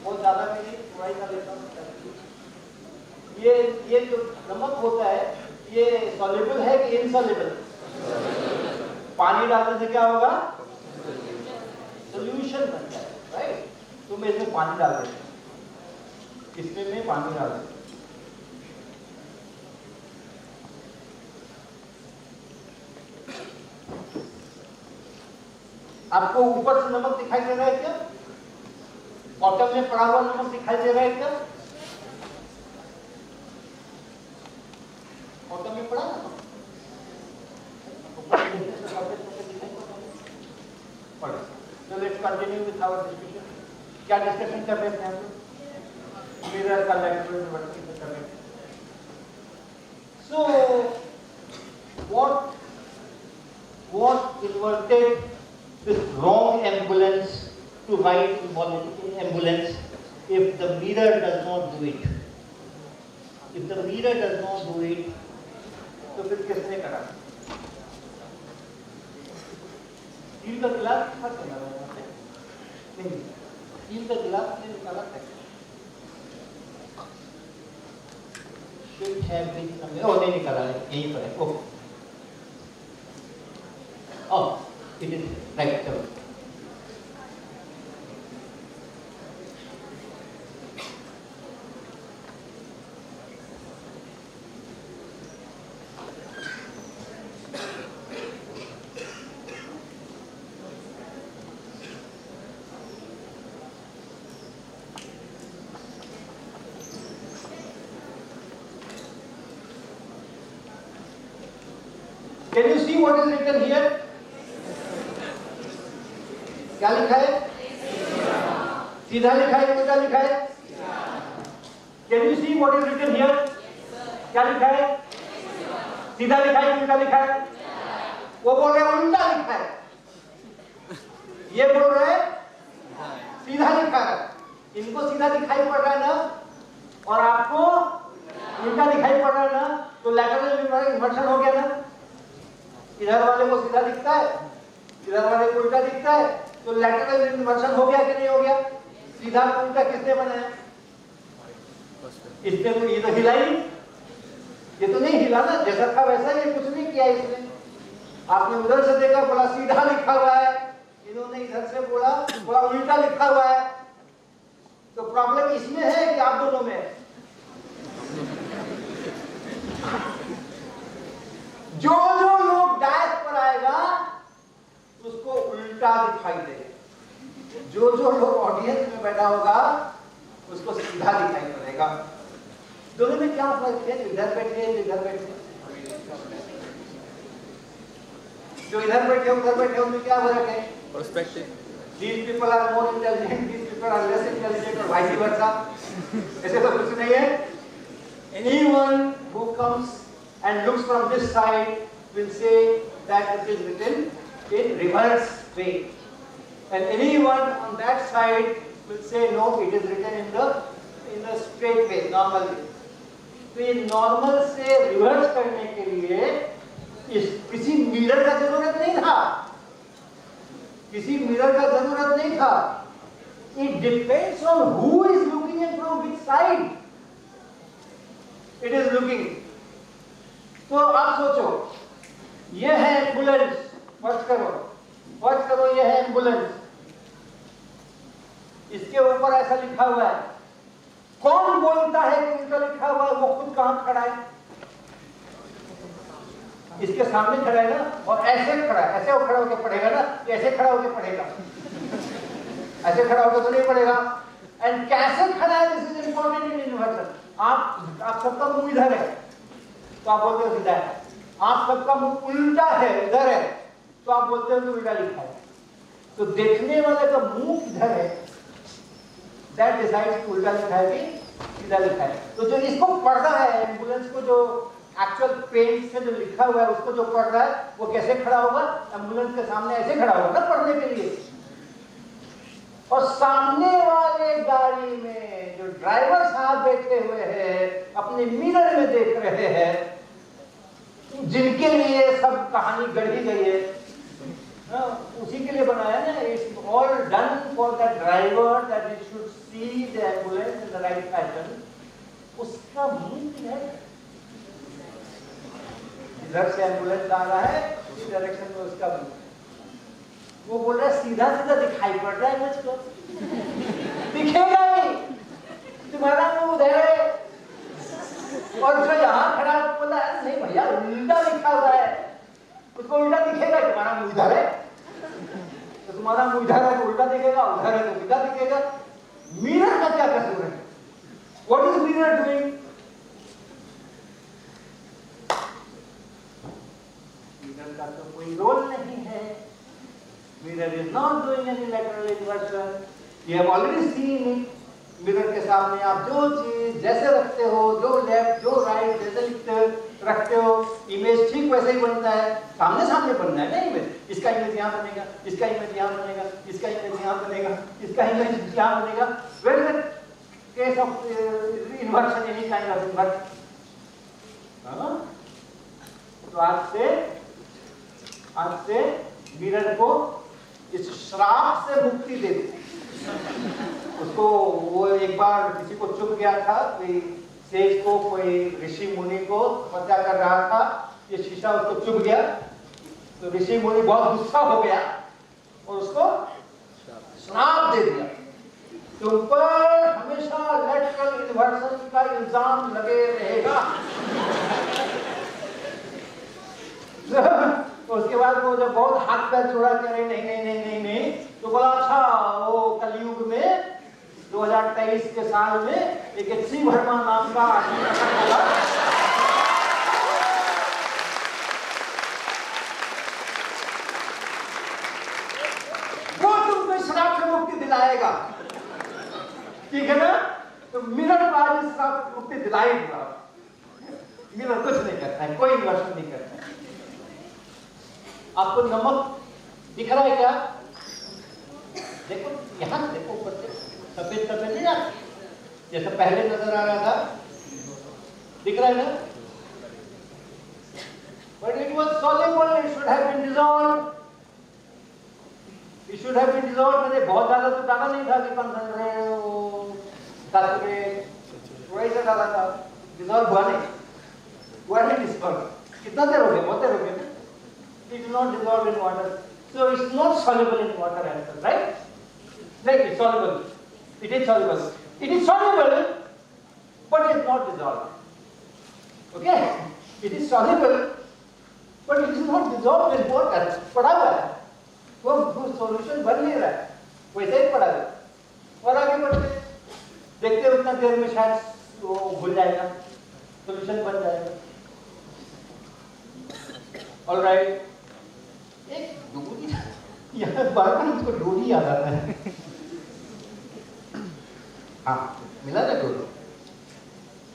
बहुत ज्यादा भी नहीं, थोड़ा ही सा लेता हूँ। ये जो नमक होता है ये सॉल्युबल है कि इनसॉल्युबल? पानी डालने से क्या होगा, सोल्यूशन बनता है, राइट? तो मैं इसमें पानी डाल देता हूँ, इसमें मैं पानी डाल देता हूँ। आपको ऊपर से नमक दिखाई दे रहा है क्या? बॉटम में पड़ा हुआ नमक दिखाई दे रहा है क्या? बॉटम में पड़ा ना, So let's continue with our discussion. क्या डिस्कशन कर रहे थे हम लोग? मिरर का लेटरल इन्वर्जन कर रहे थे। So what inverted this wrong ambulance to right ambulance if the mirror does not do it? If the mirror does not do it, तो फिर किसने करा? स्टील का गिलास था क्या? नहीं, स्टील का गिलास ने निकाला था। Should have been somewhere. Oh, नहीं निकाला है, यहीं पर है। Oh, It is right. चलो. Can you see what is written here? क्या लिखा है? सीधा लिखा है, उल्टा लिखा है? Can you see what is written here? क्या लिखा है? सीधा लिखा है, उल्टा लिखा है? वो बोल रहे हैं उल्टा लिखा है. ये बोल रहे हैं सीधा लिखा है. इनको सीधा दिखाई पड़ रहा है ना, और आपको उल्टा दिखाई पड़ रहा है ना, तो लैटरल इन्वर्शन हो गया ना. इधर वाले को सीधा दिखता है, इधर वाले को उल्टा दिखता है, तो लैटरल इन्वर्शन हो गया कि नहीं हो गया? सीधा उल्टा किसने बनाया? इसने तो ये तो हिला ही नहीं. ये तो नहीं हिला ना, जैसा था वैसा ही, कुछ नहीं किया इसने. आपने उधर से देखा, बोला सीधा लिखा हुआ है, इन्होंने इधर से बोला उल्टा लिखा हुआ है. तो प्रॉब्लम इसमें है कि आप दोनों में है? जो लोग डायस पर आएगा उसको उल्टा दिखाई देगा, जो लोग ऑडियंस में बैठा होगा उसको सीधा दिखाई पड़ेगा. दोनों में क्या फर्क है? जो इधर बैठे, जो इधर बैठे, जो इधर बैठे उधर बैठे, उनमें क्या फर्क है? Perspective. These people are more intelligent, these people are less intelligent, और vice versa. ऐसे तो कुछ नहीं है. Anyone who comes and looks from this side will say that it is written in reverse way, and anyone on that side will say no, it is written in the straight way, normal way. तो ये normal से reverse करने के लिए किसी mirror का जरूरत नहीं था, किसी मिरर का जरूरत नहीं था. It depends on who is looking and from which side it is looking. तो आप सोचो, ये है एम्बुलेंस, फर्ज करो ये है एम्बुलेंस, इसके ऊपर ऐसा लिखा हुआ है. कौन बोलता है कि उल्टा लिखा हुआ है? वो खुद कहां खड़ा है? इसके सामने खड़ा है ना, और ऐसे खड़ा है, ऐसे वो खड़ा होकर पढ़ेगा ना, ऐसे खड़ा होकर पढ़ेगा, ऐसे खड़ा होकर तो नहीं पढ़ेगा. एंड कैसे खड़ा है, this is important in inversion. आप सबका मुंह इधर है तो आप बोलते हो सीधा है. आप सबका मुंह उल्टा है, इधर है, तो आप बोलते हो कि उल्टा लिखा है. तो देखने वाले का मुंह किधर है, दैट डिसाइड्स कि उल्टा लिखा है कि सीधा लिखा है. तो जो इसको पढ़ रहा है, एम्बुलेंस को जो एक्चुअल पेन से जो लिखा हुआ है उसको जो पढ़ रहा है, वो कैसे खड़ा होगा? एम्बुलेंस के सामने ऐसे खड़ा होगा ना पढ़ने के लिए. और सामने वाले गाड़ी में जो ड्राइवर साहब बैठे हुए हैं, अपने मिरर में देख रहे हैं, जिनके लिए सब कहानी गढ़ी गई है, उसी के लिए बनाया ना. It's all done for the driver that he should see the ambulance in the right pattern. उसका मुंह किधर है? इधर से एम्बुलेंस आ रहा है, इस डायरेक्शन में उसका मुंह. वो बोल रहा है सीधा सीधा दिखाई पड़ रहा है मुझको. दिखेगा ही, तुम्हारा मुंह उधर है. और जो यहाँ खड़ा बोला है नहीं भैया उल्टा लिखा हुआ है, उसको उल्टा दिखेगा. तुम्हारा मुंह इधर है तो तुम्हारा मुंह इधर है तो उल्टा दिखेगा, उधर है तो सीधा दिखेगा. मिरर का क्या कसूर है? What is mirror doing? Mirror का तो कोई रोल नहीं है. Mirror is not doing any lateral inversion. You have already seen it. Mirror के सामने आप जो चीज जैसे रखते हो, जो लेफ्ट जो राइट जैसे रखते हो, इमेज ठीक वैसे ही बनता है. सामने बनना है ना इमेज. इसका इमेज यहाँ बनेगा, इसका इमेज यहाँ बनेगा, इसका इमेज यहाँ बनेगा, इसका इमेज यहाँ बनेगा. Where is the case of inversion, any kind of inversion? तो आज से मिरर को इस श्राप से मुक्ति दे दी. उसको वो एक बार किसी को चुभ गया था, कोई सेज को, कोई ऋषि मुनि को तपस्या कर रहा था, ये शीशा उसको चुभ गया. तो ऋषि मुनि बहुत गुस्सा हो गया और उसको श्राप दे दिया, तुम पर हमेशा लेटरल इन्वर्सन का इल्जाम लगे रहेगा। तो उसके बाद वो जब बहुत हाथ पैर जोड़ा करे नहीं नहीं नहीं नहीं नहीं, तो बोला अच्छा वो कलयुग में 2023 के साल में एक श्री वर्मा नाम का आदमी प्रकट होगा, वो तुमको श्राप से मुक्ति दिलाएगा, ठीक है ना। तो मिरर बाज श्राप से मुक्ति दिलाएगा। मिरर कुछ नहीं करता है, कोई इन्वर्शन नहीं करता है। आपको नमक दिख रहा है क्या? देखो यहां देखो, ऊपर से सफेद सफेद नहीं आता जैसा पहले नजर आ रहा था, दिख रहा है ना? But it was soluble, it should have been dissolved. It should have been dissolved. मैंने बहुत ज्यादा तो डाला नहीं था कि कंसंट्रेट थोड़ा ही डाला था, डिसॉल्व हुआ नहीं डिसॉल्व। कितना देर हो गया? बहुत देर हो गया। It is not dissolved in water, so it's not soluble in water as well, right? Right, it's soluble. It is soluble. It is soluble, but it is not dissolved. Okay? It is soluble, but it is not dissolved in water. पड़ा हुआ है, वो solution बन नहीं रहा है, वैसे ही पड़ा है। और आगे बढ़ते देखते उतना देर में शायद वो भूल जाएगा, solution बन जाएगा। All right. एक डोरी, यहाँ बार-बार मुझको डोरी याद आता है। हाँ, मिला ना डोरी?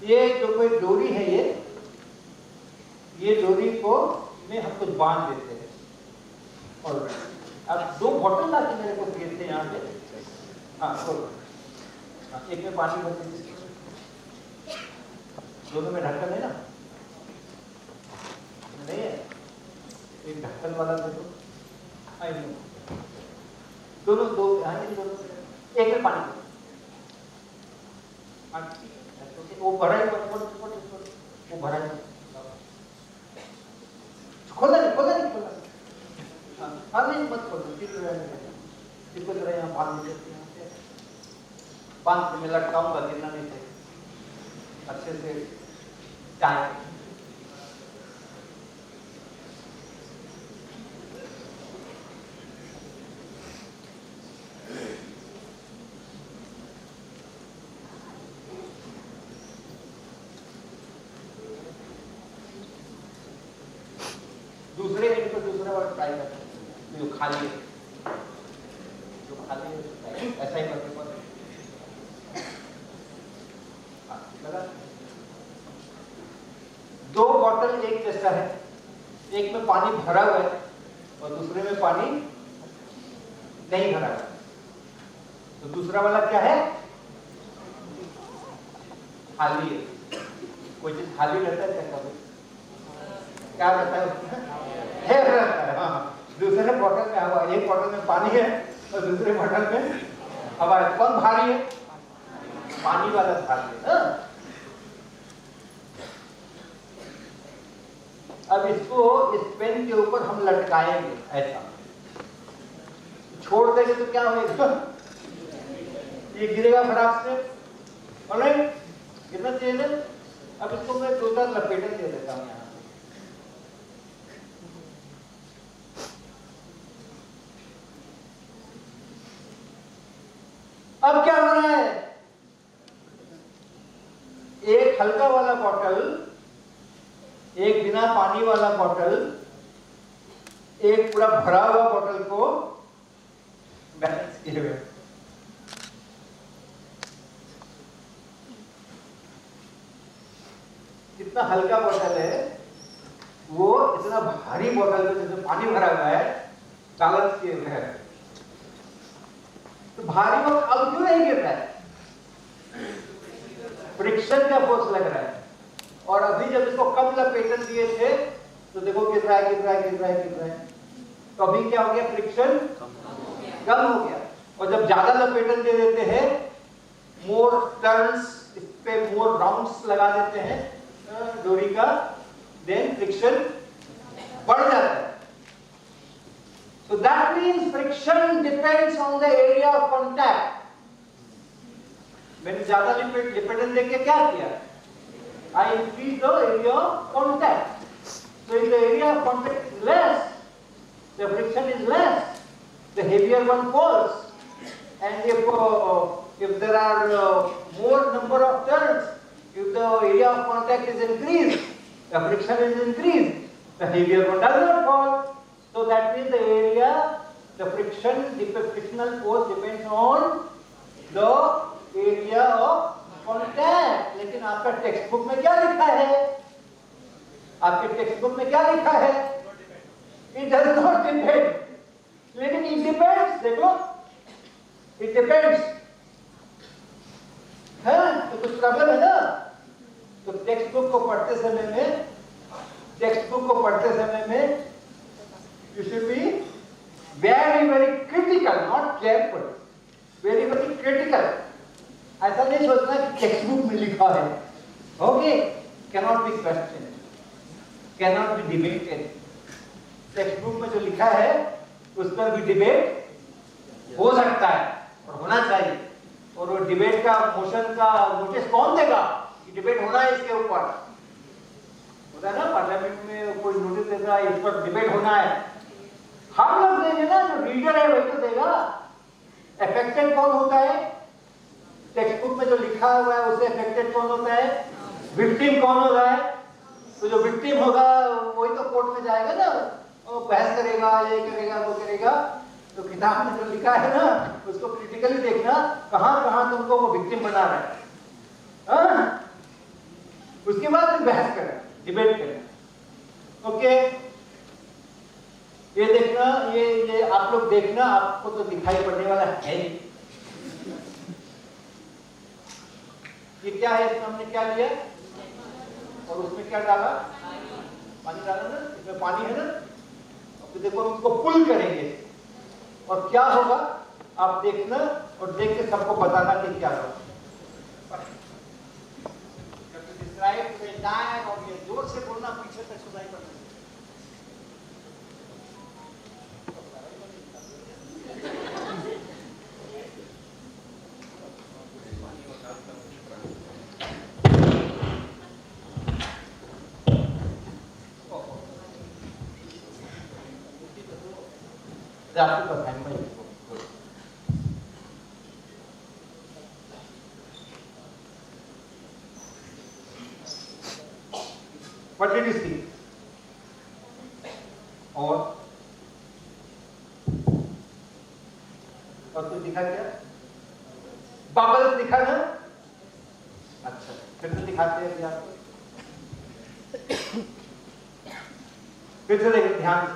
ये जो कोई डोरी है, ये डोरी को में हम कुछ बांध देते हैं। और अब 2 बॉटल लाके मेरे को दिए थे यहाँ पे। हाँ, हाँ, एक में पानी भर दीजिए, दोनों में ढक्कन है ना? नहीं है? एक ढक्कन वाला दे दो। आई नो, दोनों दो, दोनों एक में पानी दो। वो भरा है, वो भरा है। खोला नहीं। हाँ नहीं, मत खोलो, इसको जरा यहाँ बांध देते हैं। बांध में लटकाऊंगा, गिरना नहीं चाहिए, अच्छे से टाइम। दूसरे एंड पर दूसरा बार ट्राई करते हैं, जो खाली है, ऐसा ही करते हैं। लगा? 2 बॉटल एक जैसा है, एक में पानी भरा हुआ है और दूसरे में पानी नहीं भरा हुआ है। तो दूसरा वाला क्या है? खाली है। कोई चीज खाली रहता है क्या रहता है? रहता है। हाँ, दूसरे बॉटल में हवा, एक बॉटल में पानी है और दूसरे बॉटल में हवा है। कौन भारी है? पानी वाला भारी है। अब इसको इस पेन के ऊपर हम लटकाएंगे, ऐसा छोड़ देंगे तो क्या होगा? ये गिरेगा फटाक से, और नहीं गिरना चाहिए ना। अब इसको मैं 2-4 लपेटे दे देता हूँ यहाँ। अब क्या हो रहा है? एक हल्का वाला बॉटल, एक बिना पानी वाला बॉटल, एक पूरा भरा हुआ बॉटल को बैलेंस किए हुए। कितना हल्का बॉटल है वो इतना भारी बॉटल में जिसमें पानी भरा हुआ है बैलेंस किए हुए है। तो भारी वक्त अब क्यों नहीं गिर रहा है? फ्रिक्शन का फोर्स लग रहा है। और अभी जब इसको कम लपेटन दिए थे तो देखो गिर रहा है। तो अभी क्या हो गया? फ्रिक्शन कम हो गया। और जब ज्यादा लपेटन दे देते हैं, मोर टर्न्स, इस पे मोर राउंड्स लगा देते हैं डोरी का, देन फ्रिक्शन बढ़ जाता है। So that means friction depends on the area of contact. मैंने ज़्यादा लिपिडन देके क्या किया? I increase the area of contact. So if the area of contact is less, the friction is less, the heavier one falls. And if there are more number of turns, if the area of contact is increased, the friction is increased, the heavier one does not fall. So that means the area, the frictional force depends on the area of contact. लेकिन आपका text book में क्या लिखा है? आपके text book में क्या लिखा है? It does not depend. लेकिन it depends. देखो, it depends. हाँ, तो कुछ प्रॉब्लम है ना? तो टेक्स्ट बुक को पढ़ते समय में you should be very, very critical, not careful. Very, very critical. ऐसा नहीं सोचना कि टेक्स्ट बुक में लिखा है. Okay, cannot be questioned, cannot be debated. Text book में जो लिखा है उस पर भी डिबेट हो सकता है और होना चाहिए. और वो डिबेट का मोशन का नोटिस कौन देगा कि डिबेट होना है इसके ऊपर? होता है ना, पार्लियामेंट में कोई नोटिस देता है इस पर डिबेट होना है. हम लोग देंगे ना, जो रीडर है वही तो देगा. अफेक्टेड कौन होता है? टेक्स्ट बुक में जो लिखा हुआ है उससे अफेक्टेड कौन होता है? विक्टिम कौन होता है? तो जो विक्टिम होगा वही तो कोर्ट में जाएगा ना, वो बहस करेगा, ये करेगा, वो करेगा. तो किताब में जो लिखा है ना उसको क्रिटिकली देखना, कहां तुमको वो विक्टिम बना रहा है. हाँ? उसके बाद फिर बहस करें, डिबेट करें. ओके, ये देखना, ये आप लोग देखना, आपको तो दिखाई पड़ने वाला है. ये क्या है? इसमें हमने क्या लिया और उसमें क्या डाला? पानी डाला ना, इसमें पानी है ना. तो देखो हम इसको पुल करेंगे और क्या होगा आप देखना और देख के सबको बताना कि क्या होगा. और ये जोर से बोलना, पीछे तक सुनाई पड़ना. आपको पता है. What did you see? और कुछ दिखा क्या? बबल्स दिखा ना? अच्छा, फिर से दिखाते हैं आपको. फिर से देखिए ध्यान से.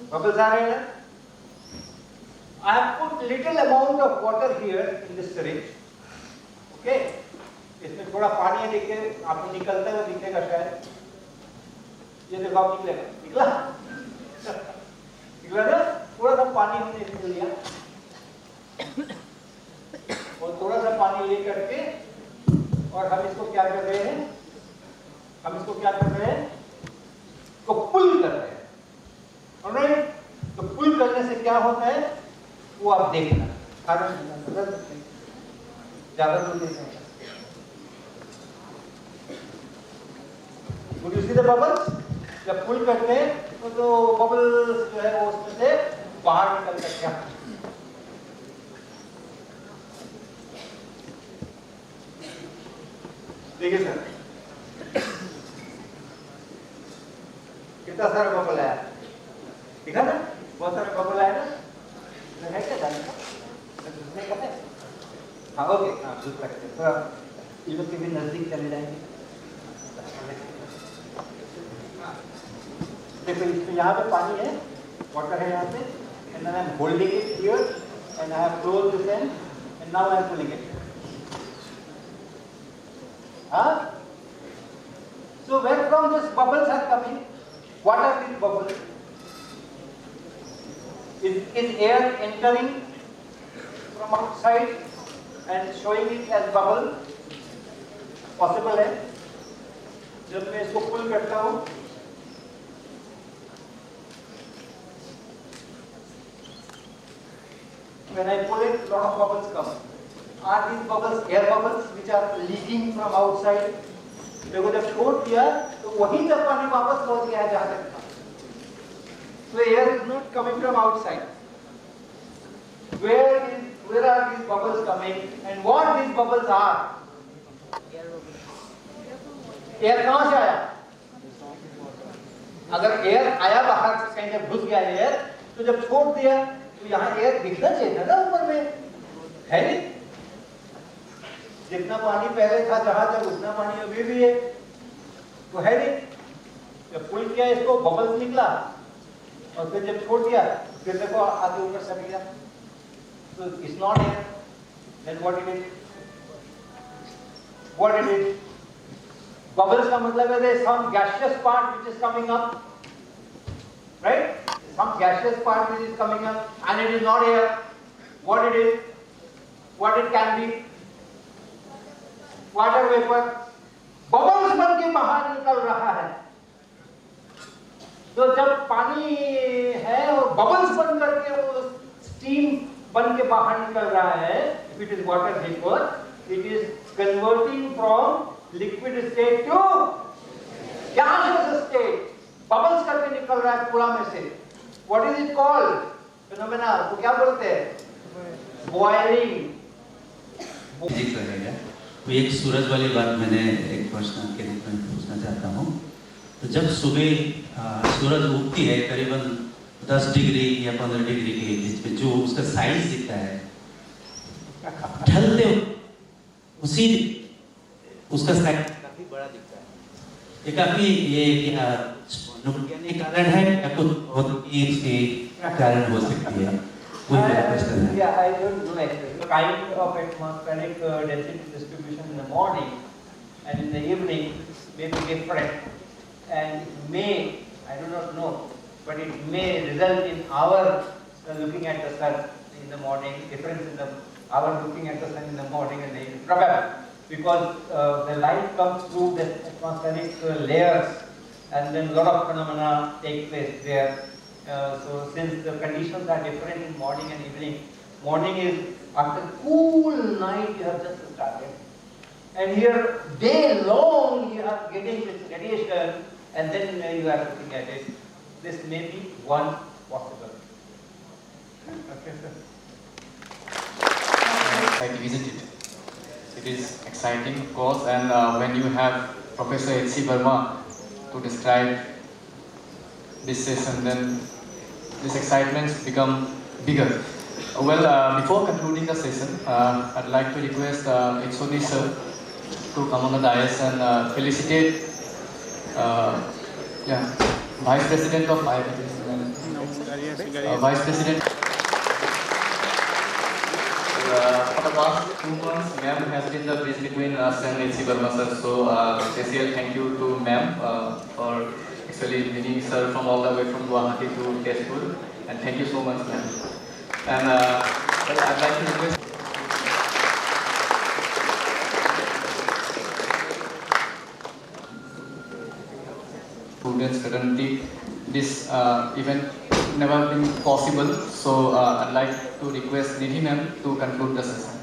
Bubbles are in it. I have put little amount of water here in this syringe. Okay, इसमें थोड़ा पानी है, देखिए आपको निकलता है, दिखेगा शायद. ये देखो आप निकला ना. थोड़ा सा पानी हमने इसमें लिया और थोड़ा सा पानी ले करके और हम इसको क्या कर रहे हैं? इसको पुल कर रहे हैं. Alright? तो पुल करने से क्या होता है वो आप देखना. ज्यादा दूर नहीं है. Would you see the bubbles? जब पुल करते हैं तो जो बबल्स जो है वो उसमें से बाहर निकल सकते हैं. देखिए सर, कितना सारा बबल आया. ठीक है ना, बहुत सारे बबल आए ना. है क्या जानना? हाँ ओके, हाँ दूध सकते. थोड़ा ये लोग के भी नजदीक चले जाएंगे. देखो इसमें यहाँ पे पानी है, वाटर है यहाँ पे, and I am holding it here and I have closed this end and now I am pulling it. Huh? So where from these bubbles are coming? What are these bubbles? Is air entering from outside and showing it as bubble? Possible है? जब मैं इसको पुल करता हूँ, when I pull it, lot of bubbles come. Are these bubbles air bubbles which are leaking from outside? देखो जब छोड़ दिया तो वहीं तक पानी वापस पहुंच गया है जहां तक था. So air is not coming from outside. Where are these bubbles coming and what these bubbles are? Air कहाँ से आया? अगर air आया बाहर से कहीं जब घुस गया air, तो जब छोड़ दिया तो यहाँ air दिखना चाहिए था ना ऊपर में, है नहीं? जितना पानी पहले था जहां तक उतना पानी अभी भी है, तो है नहीं? जब पुल किया इसको बबल्स निकला और फिर जब छोड़ दिया फिर देखो आगे ऊपर चढ़ गया. So it's not air. Then what it is? What it is? Bubbles का मतलब है there is some gaseous part which is coming up, right? Some gaseous part which is coming up, and it is not air. What it is? What it can be? Water vapor. Bubbles बन के बाहर निकल रहा है. तो जब पानी है और bubbles बन करके वो steam बन के बाहर निकल रहा है, if it is water vapor, it is converting from liquid state to gaseous state. Bubbles करके निकल रहा है पूरा में से. What is it called? Phenomena. तो क्या बोलते हैं? Boiling. तो एक सूरज वाली बात मैंने एक प्रश्न के रूप में पूछना चाहता हूँ. तो जब सुबह सूरज उगती है करीबन 10 डिग्री या 15 डिग्री के बीच में, जो उसका साइज दिखता है, ढलते उसी उसका साइज काफी बड़ा दिखता है. ये काफी वैज्ञानिक कारण है या कुछ बहुत ही कारण हो सकती है? Yeah, I don't know actually. The kind of atmospheric density distribution in the morning and in the evening may be different, and it may, I do not know, but it may result in our looking at the sun in the morning, difference in the our looking at the sun in the morning and the evening, probably because the light comes through the atmospheric layers, and then a lot of phenomena take place there. So since the conditions are different in morning and evening, morning is after cool night you have just started, and here day long you are getting this radiation, and then you are looking at it. This may be one possibility. Okay, sir. I visited. It is exciting, of course, and when you have Professor H.C. Verma to describe this session, then these excitements become bigger. Well, before concluding the session, I'd like to request HOD sir to come on the dais and felicitate Vice President of Vice President. For the past 2 months, ma'am has been the bridge between us and H.C. Verma sir. So, special thank you to ma'am for actually meeting sir from all the way from Guwahati to Tezpur, and thank you so much, ma'am. And I'd like to request students fraternity. This event never been possible, so I'd like to request Nidhi ma'am to conclude the session.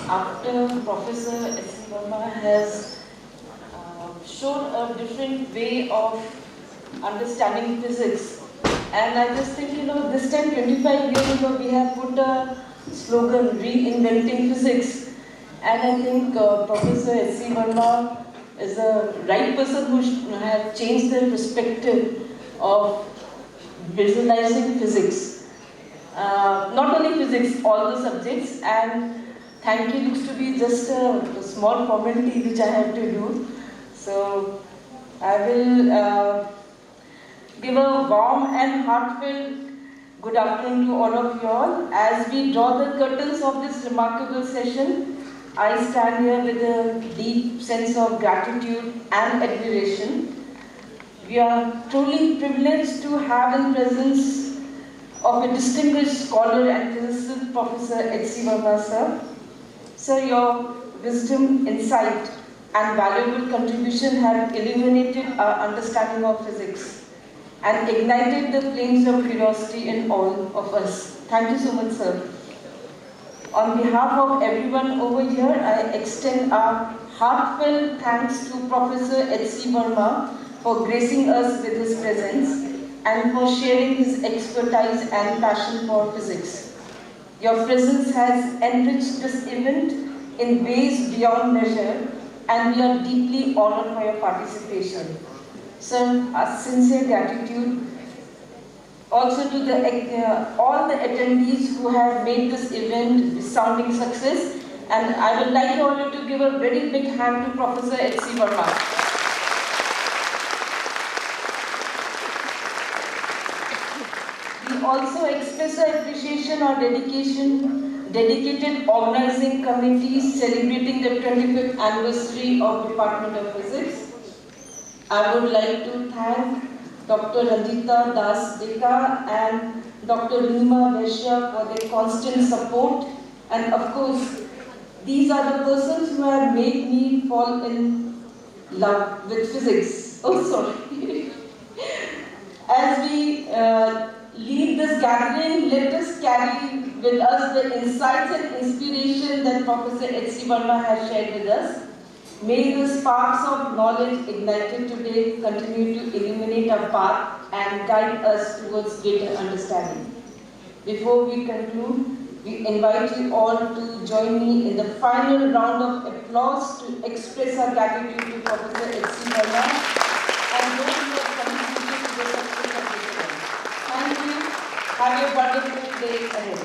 After Professor S.C. Verma has shown a different way of understanding physics, and I just think, this time 25 years ago we have put a slogan, reinventing physics, and I think Professor S.C. Verma is the right person who has changed the perspective of visualizing physics. Not only physics, all the subjects, and thank you looks to be just a small formality which I have to do. So I will give a warm and heartfelt good afternoon to all of you all. As we draw the curtains of this remarkable session, I stand here with a deep sense of gratitude and admiration. We are truly privileged to have in presence of a distinguished scholar and physicist, Professor H.C. Verma, sir. Sir, your wisdom, insight, and valuable contribution have illuminated our understanding of physics and ignited the flames of curiosity in all of us. Thank you so much, sir. On behalf of everyone over here, I extend our heartfelt thanks to Professor H.C. Verma for gracing us with his presence and for sharing his expertise and passion for physics. Your presence has enriched this event in ways beyond measure, and we are deeply honored for your participation. Sir, our sincere gratitude also to all the attendees who have made this event resounding success, and I would like you all to give a very big hand to Professor H.C. Verma. We also express our appreciation or dedicated organizing committees celebrating the 25th anniversary of Department of Physics. I would like to thank Dr. Ranjita Das Deka and Dr. Nima Vaishya for their constant support, and of course, these are the persons who have made me fall in love with physics. Oh, sorry. As we lead this gathering, let us carry with us the insights and inspiration that Professor H.C. Verma has shared with us. May the sparks of knowledge ignited today continue to illuminate our path and guide us towards greater understanding. Before we conclude, we invite you all to join me in the final round of applause to express our gratitude to Professor H.C. Verma and those who have contributed to the success of this event. Thank you. Have a wonderful day ahead.